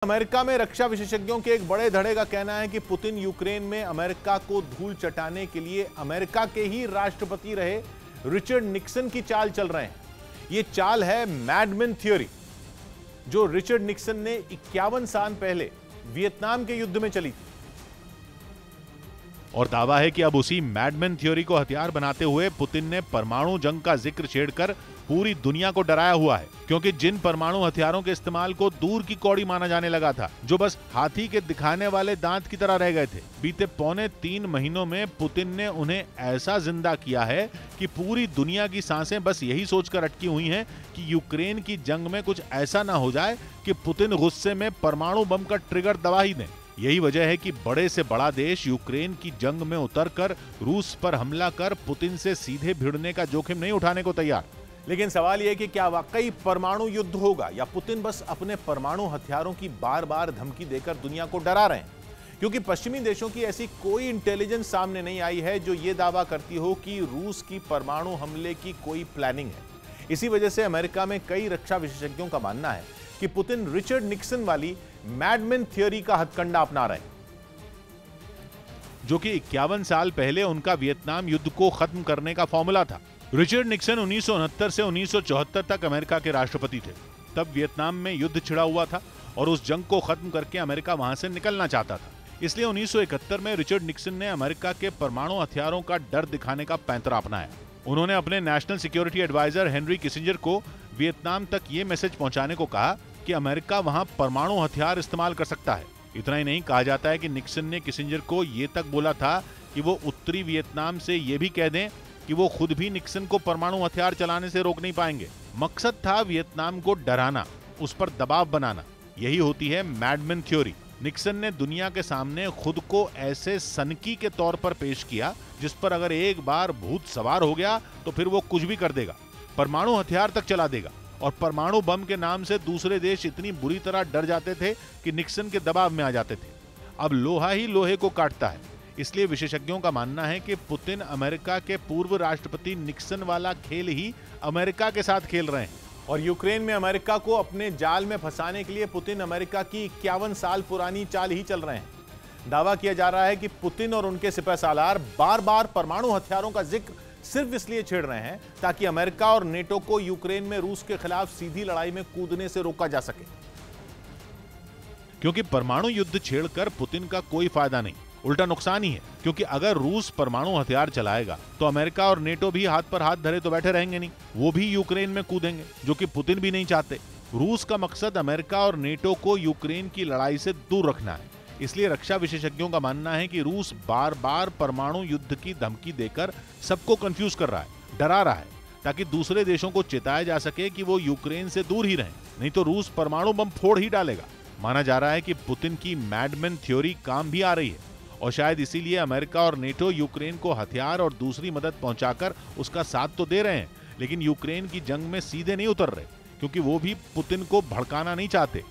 America में रक्षा विशेषज्ञों के एक बड़े धड़े का कहना है कि पुतिन यूक्रेन में अमेरिका को धूल चटाने के लिए अमेरिका के ही राष्ट्रपति रहे रिचर्ड निक्सन की चाल चल रहे हैं। यह चाल है मैडमैन थ्योरी, जो रिचर्ड निक्सन ने 51 साल पहले वियतनाम के युद्ध में चली थी। और दावा है कि अब उसी मैडमैन थ्योरी को हथियार बनाते हुए पुतिन ने परमाणु जंग का जिक्र छेड़कर पूरी दुनिया को डराया हुआ है, क्योंकि जिन परमाणु हथियारों के इस्तेमाल को दूर की कौड़ी माना जाने लगा था, जो बस हाथी के दिखाने वाले दांत की तरह रह गए थे, बीते 3.25 महीनों में पुतिन ने उन्हें ऐसा जिंदा किया है कि पूरी दुनिया की सांसें बस यही सोचकर अटकी हुई हैं कि यूक्रेन की जंग में कुछ ऐसा ना हो जाए कि पुतिन गुस्से में परमाणु बम का ट्रिगर दबा ही दें। यही वजह है कि बड़े से बड़ा देश यूक्रेन की जंग में उतरकर रूस पर हमला कर पुतिन से सीधे भिड़ने का जोखिम नहीं उठाने को तैयार। लेकिन सवाल यह कि क्या वाकई परमाणु युद्ध होगा या पुतिन बस अपने परमाणु हथियारों की बार बार धमकी देकर दुनिया को डरा रहे हैं, क्योंकि पश्चिमी देशों की ऐसी कोई इंटेलिजेंस सामने नहीं आई है जो ये दावा करती हो कि रूस की परमाणु हमले की कोई प्लानिंग है। इसी वजह से अमेरिका में कई रक्षा विशेषज्ञों का मानना है कि पुतिन रिचर्ड निक्सन वाली मैडमैन थ्योरी का हथकंडा अपना रहे हैं, जो कि 51 साल पहले उनका वियतनाम युद्ध को खत्म करने का फॉर्मूला था। रिचर्ड निक्सन 1969 से 1974 तक अमेरिका के राष्ट्रपति थे। तब वियतनाम में युद्ध छिड़ा हुआ था और उस जंग को खत्म करके अमेरिका वहां से निकलना चाहता था। इसलिए 1971 में रिचर्ड निक्सन ने अमेरिका के परमाणु हथियारों का डर दिखाने का पैंतरा अपनाया। उन्होंने अपने national security adviser Henry Kissinger को वियतनाम तक ये मैसेज पहुंचाने को कहा कि अमेरिका वहां परमाणु हथियार इस्तेमाल कर सकता है। इतना ही नहीं, कहा जाता है कि निक्सन ने किसिंजर को यह तक बोला था कि वो उत्तरी वियतनाम से यह भी कह दें कि वो खुद भी निक्सन को परमाणु हथियार चलाने से रोक नहीं पाएंगे। मकसद था वियतनाम को डराना, उस पर दबाव बनाना। यही होती है मैडमैन थ्योरी। निक्सन ने दुनिया के सामने खुद को ऐसे सनकी के तौर पर पेश किया जिस पर अगर एक बार भूत सवार हो गया तो फिर वो कुछ भी कर देगा, परमाणु हथियार तक चला देगा। और परमाणु बम के नाम से दूसरे देश इतनी बुरी तरह डर जाते थे कि निक्सन के दबाव में आ जाते थे। अब लोहा ही लोहे को काटता है। इसलिए विशेषज्ञों का मानना है कि पुतिन अमेरिका के पूर्व राष्ट्रपति निक्सन वाला खेल ही अमेरिका के साथ खेल रहे हैं। और यूक्रेन में अमेरिका को अपने जाल में फंसाने के लिए पुतिन अमेरिका की 51 साल पुरानी चाल ही चल रहे हैं। दावा किया जा रहा है कि पुतिन और उनके सिपहसालार बार बार परमाणु हथियारों का जिक्र सिर्फ इसलिए छेड़ रहे हैं ताकि अमेरिका और नेटो को यूक्रेन में रूस के खिलाफ सीधी लड़ाई में कूदने से रोका जा सके, क्योंकि परमाणु युद्ध छेड़कर पुतिन का कोई फायदा नहीं, उल्टा नुकसान ही है। क्योंकि अगर रूस परमाणु हथियार चलाएगा तो अमेरिका और नेटो भी हाथ पर हाथ धरे तो बैठे रहेंगे नहीं, वो भी यूक्रेन में कूदेंगे, जो कि पुतिन भी नहीं चाहते। रूस का मकसद अमेरिका और नेटो को यूक्रेन की लड़ाई से दूर रखना है। इसलिए रक्षा विशेषज्ञों का मानना है कि रूस बार बार परमाणु युद्ध की धमकी देकर सबको कंफ्यूज कर रहा है, डरा रहा है, ताकि दूसरे देशों को चेताया जा सके कि वो यूक्रेन से दूर ही रहें, नहीं तो रूस परमाणु बम फोड़ ही डालेगा। माना जा रहा है कि पुतिन की मैडमैन थ्योरी काम भी आ रही है और शायद इसीलिए अमेरिका और नेटो यूक्रेन को हथियार और दूसरी मदद पहुंचाकर उसका साथ तो दे रहे हैं, लेकिन यूक्रेन की जंग में सीधे नहीं उतर रहे, क्योंकि वो भी पुतिन को भड़काना नहीं चाहते।